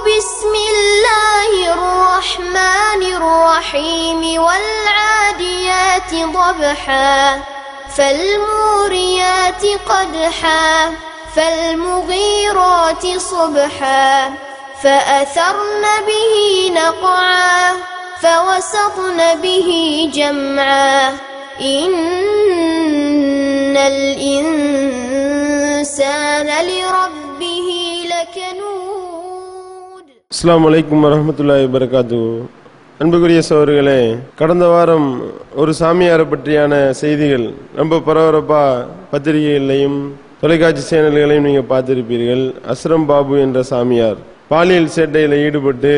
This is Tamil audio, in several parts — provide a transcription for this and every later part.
بسم الله الرحمن الرحيم والعاديات ضبحا فالموريات قدحا فالمغيرات صبحا فأثرن به نقعا فوسطن به جمعا إن الإنسان لربه لكنود. அஸ்ஸலாமு அலைக்கும் வரஹ்மத்துல்லாஹி வபரகாத்துஹு. அன்புக்குரிய சகோதரர்களே, கடந்த வாரம் ஒரு சாமியாரை பற்றியான செய்திகள் ரொம்ப பரபரப்பா பத்திரிகைகளையும் தொலைக்காட்சி சேனல்களையும் நீங்க பார்த்திருப்பீர்கள். அஸ்ரம் பாபு என்ற சாமியார் பாலியல் சேட்டையில ஈடுபட்டு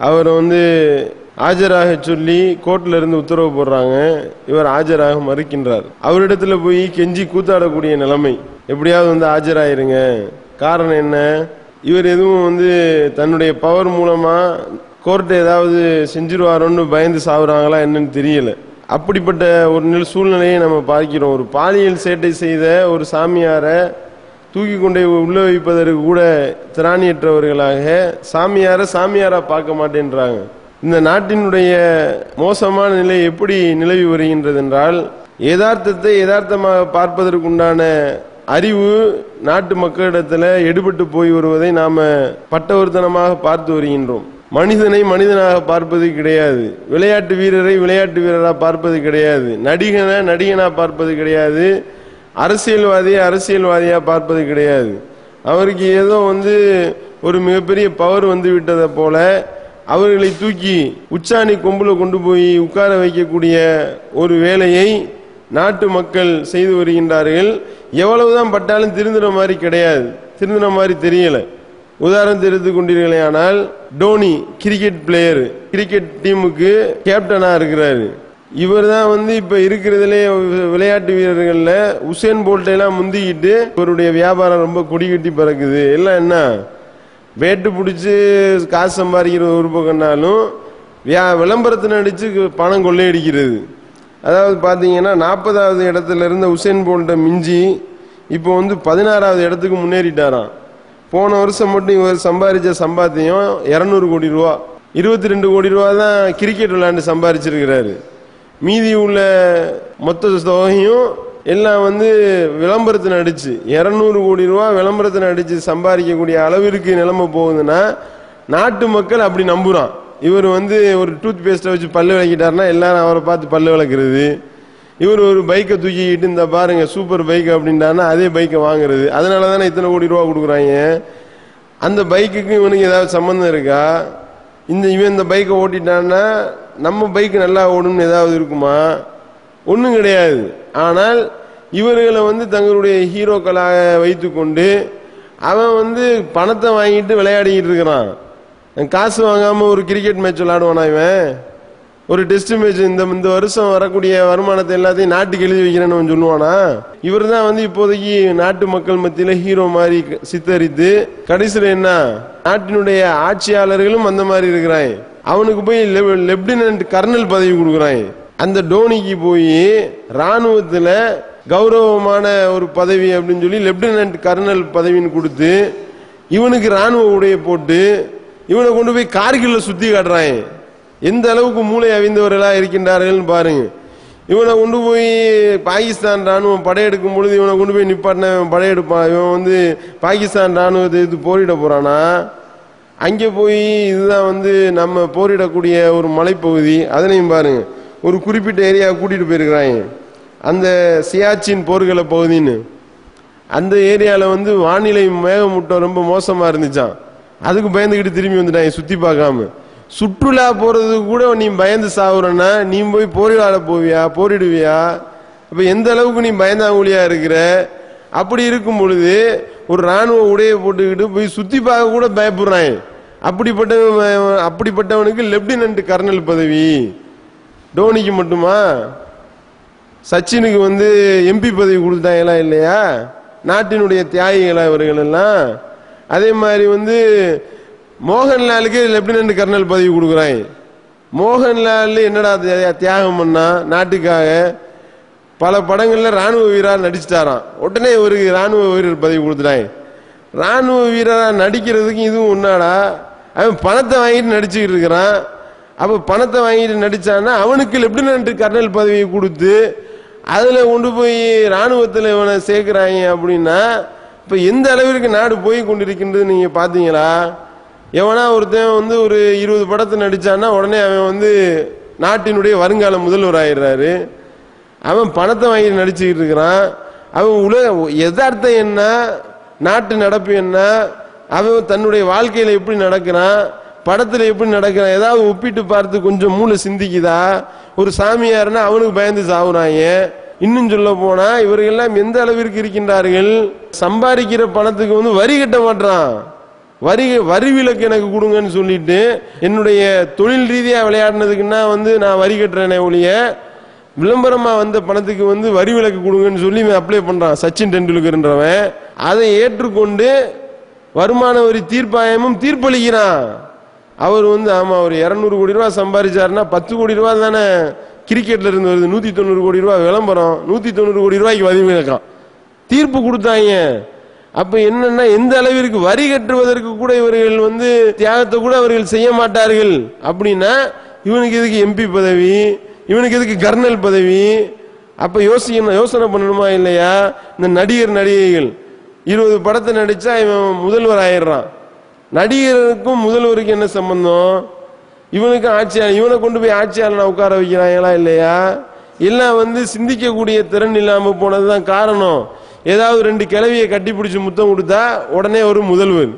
அவர் ஆஜராக சொல்லி கோர்ட்ல இருந்து உத்தரவு போடுறாங்க. இவர் ஆஜராக மறுக்கின்றார். அவரிடத்துல போய் கெஞ்சி கூத்தாடக்கூடிய நிலைமை. எப்படியாவது ஆஜராயிருங்க. காரணம் என்ன? இவர் எதுவும் தன்னுடைய பவர் மூலமா கோர்ட் ஏதாவது செஞ்சிருவாரோன்னு பயந்து சாவுறாங்களா என்னன்னு தெரியல. அப்படிப்பட்ட ஒரு சூழ்நிலையை நம்ம பார்க்கிறோம். ஒரு பாலியல் சேட்டை செய்த ஒரு சாமியாரை தூக்கி கொண்டே உள்ள வைப்பதற்கு கூட திராணியற்றவர்களாக சாமியாரா பார்க்க மாட்டேன்றாங்க. இந்த நாட்டினுடைய மோசமான நிலை எப்படி நிலவி வருகின்றது என்றால், யதார்த்தத்தை யதார்த்தமாக பார்ப்பதற்குண்டான அறிவு நாட்டு மக்களிடத்துல எடுபட்டு போய் வருவதை நாம பட்டவர்த்தனமாக பார்த்து வருகின்றோம். மனிதனை மனிதனாக பார்ப்பது கிடையாது. விளையாட்டு வீரரை விளையாட்டு வீரராக பார்ப்பது கிடையாது. நடிகனை நடிகனா பார்ப்பது கிடையாது. அரசியல்வாதியை அரசியல்வாதியா பார்ப்பது கிடையாது. அவருக்கு ஏதோ ஒரு மிகப்பெரிய பவர் விட்டதை போல அவர்களை தூக்கி உச்சாணி கொம்புல கொண்டு போய் உட்கார வைக்கக்கூடிய ஒரு வேலையை நாட்டு மக்கள் செய்து வருகின்றார்கள். எவ்வளவுதான் பட்டாலும் திருந்துற மாதிரி கிடையாது, திருந்துற மாதிரி தெரியல. உதாரணத்தை எடுத்துக் கொண்டீர்களே ஆனால், டோனி கிரிக்கெட் பிளேயர், கிரிக்கெட் டீமுக்கு கேப்டனா இருக்கிறாரு. இவர் தான் இப்ப இருக்கிறதுலே விளையாட்டு வீரர்கள்ல உசேன் போல்ட் எல்லாம் முந்திக்கிட்டு இவருடைய வியாபாரம் ரொம்ப கொடி கட்டி பறக்குது. எல்லாம் என்ன வேட்டு பிடிச்சு காசு சம்பாதிக்கிற ஒரு பக்கம்னாலும் விளம்பரத்தை நடிச்சு பணம் கொள்ளையடிக்கிறது. அதாவது பாத்தீங்கன்னா 40வது இடத்துல இருந்த உசேன் போல்ட்டை மிஞ்சி இப்போ 16வது இடத்துக்கு முன்னேறிட்டாராம். போன வருஷம் மட்டும் இவர் சம்பாதிச்ச சம்பாத்தியம் 200 கோடி ரூபா. 22 கோடி ரூபா தான் கிரிக்கெட் விளையாண்டு சம்பாதிச்சிருக்கிறாரு. மீதி உள்ள மொத்த தொகையும் எல்லாம் விளம்பரத்தை நடிச்சு 200 கோடி ரூபா விளம்பரத்தை நடிச்சு சம்பாதிக்கக்கூடிய அளவிற்கு நிலைமை போகுதுன்னா நாட்டு மக்கள் அப்படி நம்புறான். இவர் ஒரு டூத் பேஸ்ட்டை வச்சு பல்லு விளக்கிட்டாருன்னா எல்லாரும் அவரை பார்த்து பல்லு விளக்குறது. இவர் ஒரு பைக்கை தூக்கிக்கிட்டு இந்த பாருங்க சூப்பர் பைக் அப்படின்ட்டாருன்னா அதே பைக்கை வாங்குறது. அதனால தானே இத்தனை கோடி ரூபா கொடுக்குறாங்க. அந்த பைக்குக்கு இவனுக்கு ஏதாவது சம்பந்தம் இருக்கா? இவன் இந்த பைக்கை ஓட்டிட்டான்னா நம்ம பைக் நல்லா ஓடும்னு ஏதாவது இருக்குமா? ஒன்றும் கிடையாது. ஆனால் இவர்களை தங்களுடைய ஹீரோக்களாக வைத்து கொண்டு அவன் பணத்தை வாங்கிட்டு விளையாடிக்கிட்டு இருக்கிறான். காசு வாங்காம ஒரு கிரிக்கெட் மேட்ச் விளையாடுவானா? இவன் ஒரு டெஸ்ட் மேட்ச் இந்த வருஷம் வரக்கூடிய வருமானத்தை எல்லாத்தையும் நாட்டுக்கு எழுதி வைக்கிறேன்னு சொல்லுவானா? இவர் தான் இப்போதைக்கு நாட்டு மக்கள் மத்தியில ஹீரோ மாதிரி சித்தரித்து கடைசியில் என்ன நாட்டினுடைய ஆட்சியாளர்களும் அந்த மாதிரி இருக்கிறாங்க. அவனுக்கு போய் லெப்டினன்ட் கர்னல் பதவி கொடுக்குறாங்க. அந்த டோனிக்கு போய் ராணுவத்துல கௌரவமான ஒரு பதவி அப்படின்னு சொல்லி லெப்டினன்ட் கர்னல் பதவின்னு கொடுத்து இவனுக்கு ராணுவ உடைய போட்டு இவனை கொண்டு போய் கார்கில்ல சுத்தி காட்டுறாங்க. எந்த அளவுக்கு மூளை அவிந்தவர்களா இருக்கின்றார்கள் பாருங்க. இவனை கொண்டு போய் பாகிஸ்தான் ராணுவம் படையெடுக்கும் பொழுது இவனை கொண்டு போய் நிப்பாட்டின படையெடுப்பான். இவன் பாகிஸ்தான் ராணுவத்தை இது போரிட போறானா? அங்கே போய் இதுதான் நம்ம போரிடக்கூடிய ஒரு மலைப்பகுதி. அதனையும் பாருங்க, ஒரு குறிப்பிட்ட ஏரியா கூட்டிட்டு போயிருக்கிறாங்க. அந்த சியாச்சின் போர்க்கள பகுதின்னு அந்த ஏரியால வானிலை மேகமூட்டம் ரொம்ப மோசமா இருந்துச்சான். அதுக்கு பயந்துகிட்டு திரும்பி வந்துட்டாங்க சுத்தி பார்க்காம. சுற்றுலா போறது கூட நீ பயந்து சாவுறன்னா நீ போய் போரிடாட போவியா, போரிடுவியா? அப்ப எந்த அளவுக்கு நீ பயந்தாங்குழியா இருக்கிற? அப்படி இருக்கும் பொழுது ஒரு ராணுவ உடையை போட்டுக்கிட்டு போய் சுத்தி பார்க்க கூட பயப்படுறாங்க. அப்படிப்பட்டவனுக்கு லெப்டினன்ட் கர்னல் பதவி. டோனிக்கு மட்டுமா? சச்சினுக்கு எம்பி பதவி கொடுத்தாங்களா இல்லையா? நாட்டினுடைய தியாகிகளா இவர்கள் எல்லாம்? அதே மாதிரி மோகன்லாலுக்கு லெப்டினன்ட் கர்னல் பதவி கொடுக்குறாங்க. மோகன்லால் என்னடா தியாகம் பண்ணா நாட்டுக்காக? பல படங்கள்ல ராணுவ வீரர் நடிச்சிட்டாராம். உடனே ஒரு ராணுவ வீரர் பதவி கொடுத்துட்டாங்க. ராணுவ வீரரா நடிக்கிறதுக்கு இதுவும் ஒன்னாடா? அவன் பணத்தை வாங்கிட்டு நடிச்சுக்கிட்டு இருக்கிறான். அப்ப பணத்தை வாங்கிட்டு நடிச்சான்னா அவனுக்கு லெப்டினன்ட் கர்னல் பதவியை கொடுத்து அதுல கொண்டு போய் ராணுவத்தில் இவனை சேர்க்கிறாங்க அப்படின்னா இப்ப எந்த அளவிற்கு நாடு போய் கொண்டிருக்கின்றது நீங்க பாத்தீங்களா? எவனா ஒருத்தன் வந்து ஒரு 20 படத்தை நடிச்சான்னா உடனே அவன் வந்து நாட்டினுடைய வருங்கால முதல்வர் ஆயிடுறாரு. அவன் பணத்தை வாங்கி நடிச்சுக்கிட்டு இருக்கிறான். அவன் உலக யதார்த்தம் என்ன, நாட்டு நடப்பு என்ன, அவன் தன்னுடைய வாழ்க்கையில எப்படி நடக்கிறான், படத்துல எப்படி நடக்கிறான், ஏதாவது ஒப்பிட்டு பார்த்து கொஞ்சம் மூளை சிந்திக்குதா? ஒரு சாமியார்னா அவனுக்கு பயந்து சாவுறாங்க. இன்னும் சொல்ல போனா இவர்களெல்லாம் எந்த அளவிற்கு இருக்கின்றார்கள், சம்பாதிக்கிற பணத்துக்கு வந்து வரி கட்ட மாட்டான். வரி விலக்கு எனக்கு கொடுங்கன்னு சொல்லிட்டு என்னுடைய தொழில் ரீதியா விளையாடினதுக்குன்னா வந்து நான் வரி கட்டுறேனே ஒழிய விளம்பரமா வந்த பணத்துக்கு வந்து வரி விலக்கு கொடுங்கன்னு சொல்லி அப்ளை பண்றான். சச்சின் டெண்டுல்கர்ன்றவன் அதை ஏற்றுக்கொண்டு வருமான வரி தீர்ப்பாயமும் தீர்ப்பளிக்கிறான். அவர் வந்து ஆமா அவர் 200 கோடி ரூபாய் சம்பாதிச்சாருன்னா 10 கோடி ரூபாய் தானே கிரிக்கெட்ல இருந்து வருது, 190 கோடி ரூபாய் விளம்பரம், 190 கோடி ரூபாய்க்கு வரி விலக்கம் தீர்ப்பு கொடுத்தாங்க. அப்ப என்னன்னா எந்த அளவிற்கு வரி கட்டுவதற்கு கூட இவர்கள் வந்து தியாகத்தை கூட அவர்கள் செய்ய மாட்டார்கள். அப்படின்னா இவனுக்கு எதுக்கு எம்பி பதவி, இவனுக்கு எதுக்கு கர்னல் பதவி? அப்ப யோசனை பண்ணணுமா இல்லையா? இந்த நடிகைகள் 20 படத்தை நடிச்சா இவன் முதல்வர் ஆயிடுறான். நடிகருக்கும் முதல்வருக்கு என்ன சம்பந்தம்? இவனுக்கு ஆட்சியாளர், இவனை கொண்டு போய் ஆட்சியாளர் உட்கார வைக்கிறாங்களா இல்லையா? எல்லாம் வந்து சிந்திக்கக்கூடிய திறன் இல்லாம போனதுதான் காரணம். ஏதாவது 2 கிழவியை கட்டி பிடிச்சி முத்தம் கொடுத்தா உடனே ஒரு முதல்வர்.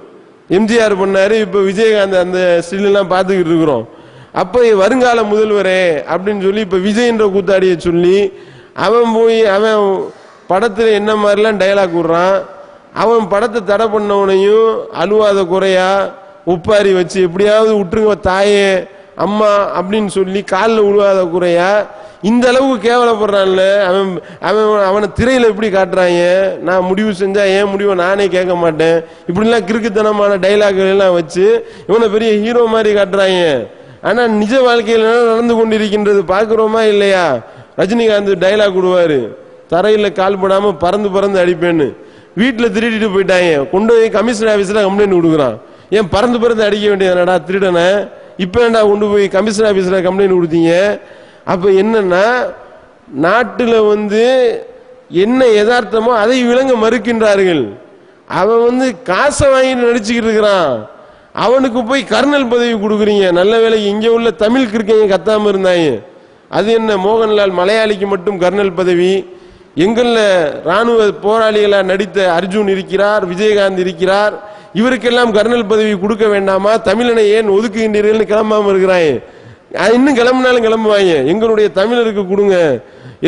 எம்ஜிஆர் பண்ணாரு, இப்ப விஜயகாந்த் அந்த ஸ்டில்லாம் பார்த்துக்கிட்டு இருக்கிறோம். அப்ப வருங்கால முதல்வரே அப்படின்னு சொல்லி இப்ப விஜய் என்ற கூத்தாடிய சொல்லி அவன் போய் அவன் படத்துல என்ன மாதிரிலாம் டயலாக் விடுறான். அவன் படத்தை தடை பண்ணவனையும் அழுவாத குறையா உப்பாரி வச்சு எப்படியாவது விட்டுருங்க தாயே அம்மா அப்படின்னு சொல்லி காலில் உழுவாத குறையா இந்த அளவுக்கு கேவலப்படுறான்ல. அவனை திரையில எப்படி காட்டுறாங்க, நான் முடிவு செஞ்சா ஏன் முடிவை நானே கேட்க மாட்டேன், இப்படிலாம் கிறுக்குத்தனமான டைலாக்கள் எல்லாம் வச்சு இவனை பெரிய ஹீரோ மாதிரி காட்டுறாங்க. ஆனா நிஜ வாழ்க்கையில் நடந்து கொண்டிருக்கின்றது பார்க்கிறோமா இல்லையா? ரஜினிகாந்த் டைலாக் விடுவாரு, தரையில கால் போடாம பறந்து பறந்து அடிப்பேன்னு. வீட்டுல திருடிட்டு போயிட்டாங்க, கொண்டு போய் கமிஷனர் ஆபீஸ்ல கம்ப்ளைண்ட் கொடுக்குறான். ஏன் பறந்து பறந்து அடிக்க வேண்டியதுடா திருடனை, இப்ப ஏன்டா கொண்டு போய் கமிஷனர் ஆபீஸ்ல கம்ப்ளைண்ட் கொடுத்தீங்க? அப்ப என்னன்னா நாட்டுல வந்து என்ன யதார்த்தமோ அதை விளங்க மறுக்கின்றார்கள். அவன் வந்து காசை வாங்கிட்டு நடிச்சுக்கிட்டு இருக்கிறான், அவனுக்கு போய் கர்னல் பதவி கொடுக்குறீங்க. நல்ல வேலைக்கு இங்க உள்ள தமிழ் கிரிக்கெட் கத்தாம இருந்தாங்க. அது என்ன மோகன்லால் மலையாளிக்கு மட்டும் கர்னல் பதவி, எங்கள்ல ராணுவ போராளிகளா நடித்த அர்ஜுன் இருக்கிறார், விஜயகாந்த் இருக்கிறார், இவருக்கெல்லாம் கர்னல் பதவி கொடுக்க வேண்டாமா, தமிழனை ஏன் ஒதுக்குகின்றீர்கள் கிளம்பாம இருக்கிறாங்க. இன்னும் கிளம்பினாலும் கிளம்புவாங்க, எங்களுடைய தமிழருக்கு கொடுங்க.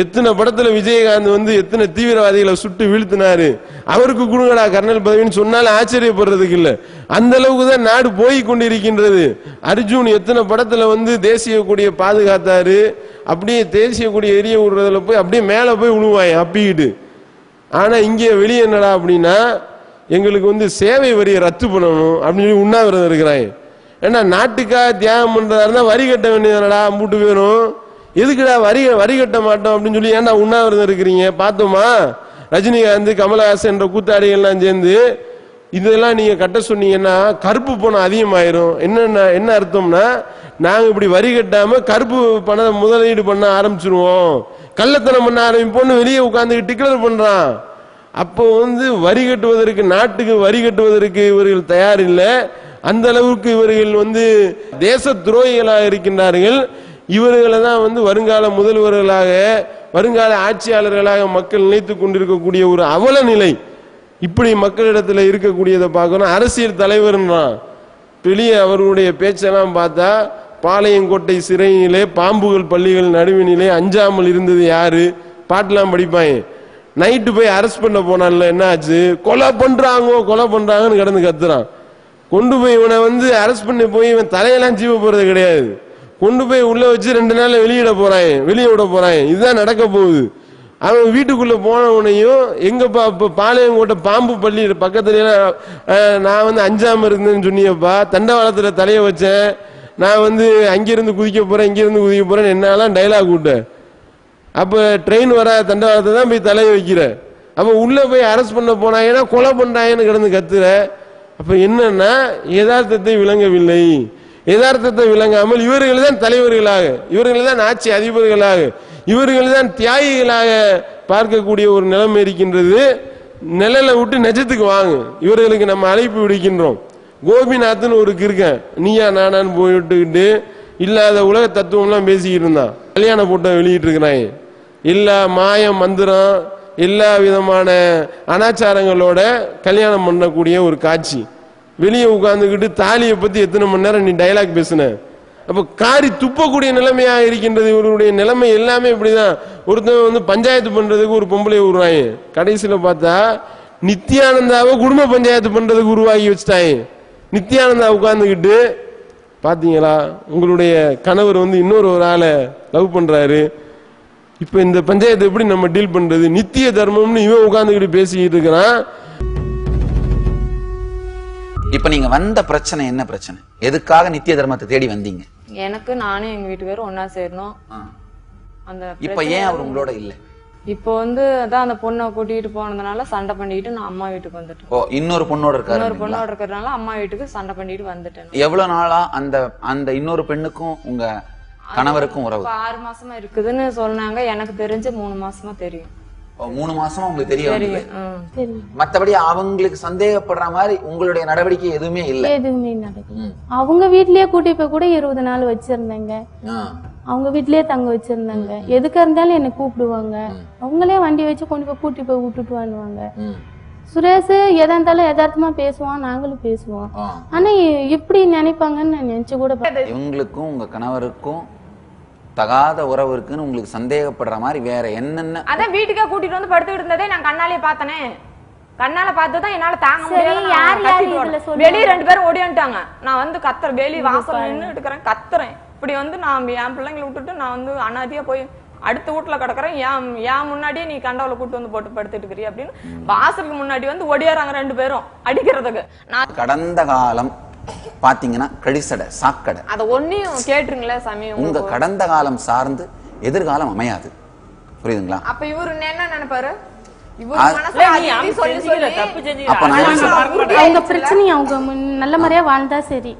எத்தனை படத்துல விஜயகாந்த் வந்து எத்தனை தீவிரவாதிகளை சுட்டு வீழ்த்தினாரு, அவருக்கு கொடுங்கடா கர்னல் பதவின்னு சொன்னாலும் ஆச்சரியப்படுறதுக்கு இல்ல. அந்த அளவுக்கு தான் நாடு போய் கொண்டிருக்கின்றது. அர்ஜுன் எத்தனை படத்துல வந்து தேசிய கொடியை பாதுகாத்தாரு, அப்படியே தேசிய கொடியை எரிய விடுறதுல போய் அப்படியே மேல போய் விழுவாங்க அப்பிக்கிட்டு. ஆனா இங்க வெளியே என்னடா அப்படின்னா எங்களுக்கு வந்து சேவை வரியை ரத்து பண்ணணும் அப்படின்னு சொல்லி உண்ணாவிரதம் இருக்கிறாங்க. ஏன்னா நாட்டுக்காக தியாகம் பண்றதா இருந்தா வரி கட்ட வேண்டியதுடா, மூட்டு வேணும். எதுக்குடா வரி கட்ட மாட்டோம் அப்படின்னு சொல்லி ஏன்டா உண்ணாவிரதம் இருக்கிறீங்க? பார்த்தோமா ரஜினிகாந்த் கமலஹாசன் என்ற கூத்தாடிகள்லாம் சேர்ந்து இதெல்லாம் நீங்க கட்ட சொன்னீங்கன்னா கருப்பு பணம் அதிகமாயிரும். என்ன அர்த்தம்னா நாங்க இப்படி வரி கட்டாம கருப்பு பணம் முதலீடு பண்ண ஆரம்பிச்சிருவோம், கள்ளத்தனம் பண்ண ஆரம்பிப்போம்னு வெளியே உட்கார்ந்து டிக்ளேர் பண்றான். அப்போ வந்து வரி கட்டுவதற்கு, நாட்டுக்கு வரி கட்டுவதற்கு இவர்கள் தயார் இல்லை. அந்த அளவுக்கு இவர்கள் வந்து தேச துரோகிகளாக இருக்கின்றார்கள். இவர்களை தான் வந்து வருங்கால முதல்வர்களாக, வருங்கால ஆட்சியாளர்களாக மக்கள் நினைத்துக் கொண்டிருக்கக்கூடிய ஒரு அவல நிலை. இப்படி மக்களிடத்தில் இருக்கக்கூடியதை பார்க்கணும். அரசியல் தலைவர்ன்றான், வெளியே அவர்களுடைய பேச்செல்லாம் பார்த்தா பாளையங்கோட்டை சிறையிலே பாம்புகள் பள்ளிகள் நடுவினிலே அஞ்சாமல் இருந்தது யாரு பாட்டெல்லாம் படிப்பாங்க. நைட்டு போய் அரெஸ்ட் பண்ண போனான்ல என்ன ஆச்சு, கொலை பண்றாங்கன்னு கிடந்து கத்துறான். கொண்டு போய் இவனை வந்து அரெஸ்ட் பண்ணி போய் இவன் தலையெல்லாம் ஜீவ போறது கிடையாது, கொண்டு போய் உள்ள வச்சு 2 நாள்ல வெளியே விட போறாங்க. இதுதான் நடக்க போகுது. அவன் வீட்டுக்குள்ள போனவனையும் எங்கப்பா இப்ப பாளையங்கோட்டை பாம்பு பள்ளி பக்கத்துல நான் வந்து அஞ்சாம இருந்தேன்னு சொன்னியப்பா, தண்டவாளத்துல தலைய வச்சேன், நான் வந்து அங்கிருந்து குதிக்க போறேன் என்னாலாம் டைலாக் விட்டேன். அப்ப ட்ரெயின் வர தண்டவாளத்தை தான் போய் தலைய வைக்கிற. அப்ப உள்ள போய் அரெஸ்ட் பண்ண போனாங்கன்னா கொலை பண்றாங்கன்னு கிடந்து கத்துற. அப்ப என்னன்னா யதார்த்தத்தை விளங்கவில்லை. யதார்த்தத்தை விளங்காமல் இவர்கள் தான் தலைவர்களாக, இவர்கள் தான் ஆட்சி அதிபர்களாக, இவர்கள் தான் தியாகிகளாக பார்க்கக்கூடிய ஒரு நிலைமை இருக்கின்றது. நிழலை விட்டு நெஜத்துக்கு வாங்க, இவர்களுக்கு நம்ம அழைப்பு விடுக்கின்றோம். கோபிநாத்னு ஒரு கிருக்கன் நீயா நானான்னு போயிட்டுக்கிட்டு இல்லாத உலக தத்துவம்லாம் பேசிக்கிட்டு இருந்தான். கல்யாண போட்டோ வெளியிட்டு இருக்கிறாங்க. எல்லா மாயம் மந்திரம் எல்லா விதமான அனாச்சாரங்களோட கல்யாணம் பண்ணக்கூடிய ஒரு காட்சி. வெளியே உட்கார்ந்துக்கிட்டு தாலியை பத்தி எத்தனை மணி நேரம் நீ டைலாக் பேசுன? அப்ப காரி துப்பக்கூடிய நிலைமையாக இருக்கின்றது. இவருடைய நிலைமை எல்லாமே இப்படிதான். ஒருத்தன் பஞ்சாயத்து பண்றதுக்கு ஒரு பொம்பளை உருவாங்க, கடைசியில பார்த்தா நித்யானந்தாவை குடும்ப பஞ்சாயத்து பண்றதுக்கு உருவாக்கி வச்சுட்டாங்க. நித்யானந்தா உட்கார்ந்துக்கிட்டு பாத்தீங்களா உங்களுடைய கணவர் இன்னொரு ஒரு ஆளை லவ் பண்றாரு, இப்ப இந்த பஞ்சாயத்தை எப்படி நம்ம டீல் பண்றது, நித்திய தர்மம்னு இவன் உட்கார்ந்துக்கிட்டு பேசிக்கிட்டு இருக்கிறான். இப்ப நீங்க வந்த பிரச்சனை என்ன பிரச்சனை? எதுக்காக நித்திய தர்மத்தை தேடி வந்தீங்க? எனக்கு நானும் எங்க வீட்டுக்காரரும் ஒன்னா சேரணும். அந்த இப்ப ஏன் அவர் உங்களோட இல்ல? இப்போ அதான் அந்த பொண்ணை கூட்டிட்டு போனதுனால சண்டை பண்ணிட்டு நான் அம்மா வீட்டுக்கு வந்துட்டேன். ஓ, இன்னொரு பொண்ணோட இருக்காரு? இன்னொரு பொண்ணோட இருக்கிறதுனால அம்மா வீட்டுக்கு சண்டை பண்ணிட்டு வந்துட்டேன். எவ்வளவு நாளா அந்த அந்த இன்னொரு பெண்ணுக்கும் உங்க கணவருக்கும் உறவு? 6 மாசமா இருக்குதுன்னு சொன்னாங்க. எனக்கு தெரிஞ்சு 3 மாசமா தெரியும். 3 மாசமா உங்களுக்கு தெரியும். மத்தபடி அவங்களுக்கு சந்தேகப்படுற மாதிரி உங்களுடைய நடவடிக்கை எதுவுமே இல்ல? எதுவுமே நடக்கல. அவங்க வீட்லயே கூட்டி போய் கூட 20 நாள் வச்சிருந்தாங்க. அவங்க வீட்லயே தங்க வச்சிருந்தாங்க. எதுக்கா இருந்தாலும் என்ன கூப்பிடுவாங்க. அவங்களே வண்டி வச்சு கொண்டு போய் கூட்டி போய் விட்டுட்டு வருவாங்க. சுரேஷ் எதா இருந்தாலும் யதார்த்தமா பேசுவான், நாங்களும் பேசுவோம். ஆனா இப்படி நினைப்பாங்கன்னு நான் நினைச்சு கூட. இவங்களுக்கும் உங்க கணவருக்கும் தகாத உறவு இருக்குன்னு உங்களுக்கு சந்தேகப்படுற மாதிரி வேற என்னென்ன? அதான் வீட்டுக்கே கூட்டிட்டு வந்து படுத்துக்கிட்டு இருந்ததே நான் கண்ணாலேயே பார்த்தனே. கண்ணால பார்த்ததான் என்னால தாங்க முடியாது. வெளியே 2 பேரும் ஓடி வந்துட்டாங்க. நான் கத்துறேன், வெளியே வாசல் நின்று இருக்கிறேன், கத்துறேன். இப்படி நான் என் பிள்ளைங்களை விட்டுட்டு நான் அனாதியா போய் அடுத்த வீட்டுல கிடக்குறேன். ஏன் முன்னாடியே நீ கண்டவளை கூட்டு போட்டு படுத்துட்டு இருக்கிறீ அப்படின்னு வாசலுக்கு முன்னாடி ஒடியாறாங்க 2 பேரும் அடிக்கிறதுக்கு. நான் கடந்த காலம் பாத்தீங்கன்னா கழிசடை சாக்கடை. அத ஒன்னையும் கேட்டுருங்களே சாமி. உங்க கடந்த காலம் சார்ந்து எதிர்காலம் அமையாது, புரியுதுங்களா? அப்ப இவரு என்ன நினைப்பாரு? அவங்க பிரச்சனையை அவங்க நல்ல முறையா வாழ்ந்தா சரி.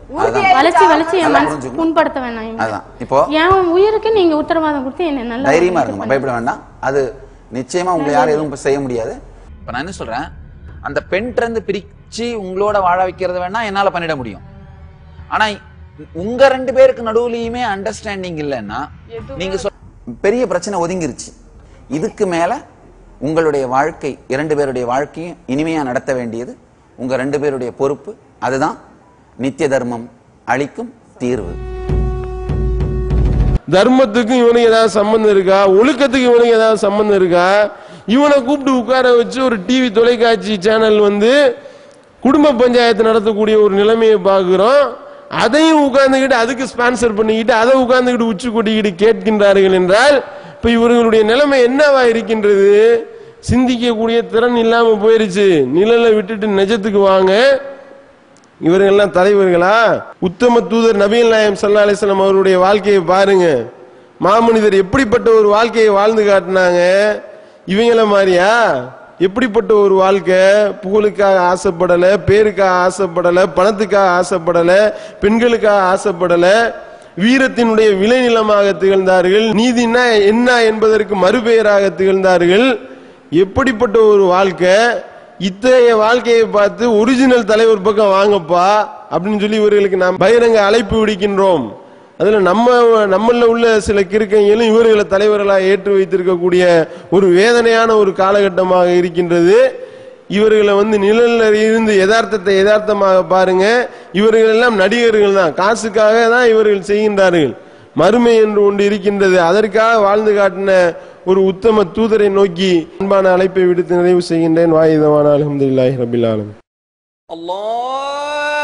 வளைச்சு என் மனசு புண்படுத்த வேணாம். இப்போ என் உயிருக்கு நீங்க உத்தரவாதம் கொடுத்து என்ன நல்ல தைரியமா இருக்குமா, பயப்பட வேண்டாம். அது நிச்சயமா உங்களை யாரும் எதுவும் செய்ய முடியாது. இப்ப நான் என்ன சொல்றேன், அந்த பெண்கிட்ட இருந்து பிரிச்சு உங்களோட வாழ வைக்கிறது வேணா என்னால பண்ணிட முடியும். ஆனா உங்க 2 பேருக்கு நடுவுலயுமே அண்டர்ஸ்டாண்டிங் இல்லைன்னா நீங்க பெரிய பிரச்சனை ஒதுங்கிருச்சு. இதுக்கு மேல உங்களுடைய வாழ்க்கை 2 பேருடைய வாழ்க்கையும் இனிமையா நடத்த வேண்டியது உங்க 2 பேருடைய பொறுப்பு. அதுதான் நித்திய தர்மம் அளிக்கும் தீர்வு. தர்மத்துக்கும் இவனுக்கு ஏதாவது சம்பந்தம் இருக்கா? ஒழுக்கத்துக்கு இவனுக்கு ஏதாவது சம்பந்தம் இருக்கா? இவனை கூப்பிட்டு உட்கார வச்சு ஒரு டிவி தொலைக்காட்சி சேனல் குடும்ப பஞ்சாயத்து நடத்தக்கூடிய ஒரு நிலைமையை பார்க்கிறோம். அதையும் உட்கார்ந்துக்கிட்டு அதுக்கு ஸ்பான்சர் பண்ணிக்கிட்டு அதை உட்கார்ந்துக்கிட்டு உச்சி கொட்டிக்கிட்டு கேட்கின்றார்கள் என்றால் இப்ப இவர்களுடைய நிலைமை என்னவா இருக்கின்றது? சிந்திக்கக்கூடிய திறன் இல்லாம போயிருச்சு. நிழலை விட்டுட்டு நிஜத்துக்கு வாங்க. இவர்கள்லாம் தலைவர்களா? உத்தம தூதர் நபிகள் நாயகம் ஸல்லல்லாஹு அலைஹி வஸல்லம் அவருடைய வாழ்க்கையை பாருங்க. மாமனிதர் எப்படிப்பட்ட ஒரு வாழ்க்கையை வாழ்ந்து காட்டினாங்க. இவங்கள மாதிரியா? எப்படிப்பட்ட ஒரு வாழ்க்கை? புகழுக்காக ஆசைப்படல, பேருக்காக ஆசைப்படல, பணத்துக்காக ஆசைப்படல, பெண்களுக்காக ஆசைப்படல, வீரத்தினுடைய விளைநிலமாக திகழ்ந்தார்கள். நீதினா என்ன என்பதற்கு மறுபெயராக திகழ்ந்தார்கள். எப்படிப்பட்ட ஒரு வாழ்க்கை! இத்தகைய வாழ்க்கையை பார்த்து ஒரிஜினல் தலைவர் பக்கம் வாங்கப்பா அப்படின்னு சொல்லி இவர்களுக்கு நாம் பகிரங்க அழைப்பு விடுக்கின்றோம். அதுல நம்மள உள்ள சில கிறுக்கைகளும் இவர்களை தலைவர்களாக ஏற்று வைத்திருக்கக்கூடிய ஒரு வேதனையான ஒரு காலகட்டமாக இருக்கின்றது. இவர்களை நிழல்ல இருந்து யதார்த்தமாக பாருங்க. இவர்கள் எல்லாம் நடிகர்கள் தான், காசுக்காக தான் இவர்கள் செய்கின்றார்கள். மறுமை என்று ஒன்று இருக்கின்றது. அதற்காக வாழ்ந்து காட்டின ஒரு உத்தம தூதரை நோக்கி அன்பான அழைப்பை விடுத்து நிறைவு செய்கின்றேன். வாயிதவான அல்ஹம்துலில்லாஹி ரப்பில் ஆலமீன். அல்லாஹ்